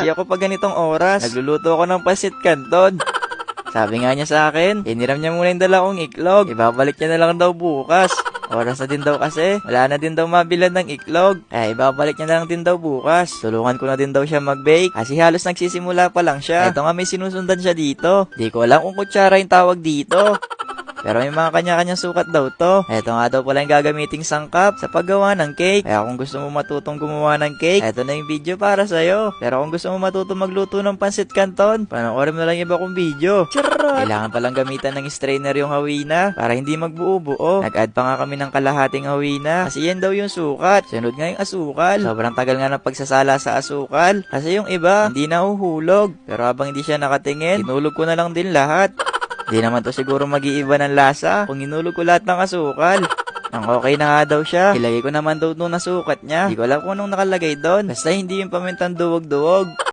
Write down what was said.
Kasi ako pag ganitong oras, nagluluto ako ng pancit canton. Sabi nga niya sa akin, hiniram niya muna yung dala kong iklog. Ibabalik niya na lang daw bukas. Oras na din daw kasi. Wala na din daw mabilan ng iklog. Ibabalik niya na lang din daw bukas. Tulungan ko na din daw siya mag-bake. Kasi halos nagsisimula pa lang siya. Eto nga may sinusundan siya dito. Di ko alam kung kutsara yung tawag dito. Pero may mga kanya-kanyang sukat daw to. Eto nga daw pala yung gagamiting sangkap sa paggawa ng cake. Kaya kung gusto mo matutong gumawa ng cake, eto na yung video para sa'yo. Pero kung gusto mo matutong magluto ng pancit canton, panoorin mo na lang iba kong video. Charot! Kailangan palang gamitan ng strainer yung hawina para hindi magbuo-buo. Nag-add pa nga kami ng kalahating hawina kasi yan daw yung sukat. Sunod nga yung asukal. Sobrang tagal nga ng pagsasala sa asukal. Kasi yung iba, hindi nahuhulog. Pero habang hindi siya nakatingin, hinulog ko na lang din lahat. Di naman to siguro mag-iiba ng lasa kung inulog ko lahat ng asukal. Ang okay na nga daw siya. Ilagay ko naman daw nung nasukat niya. Di ko alam kung anong nakalagay doon. Basta hindi yung pamintang duwag-duwag.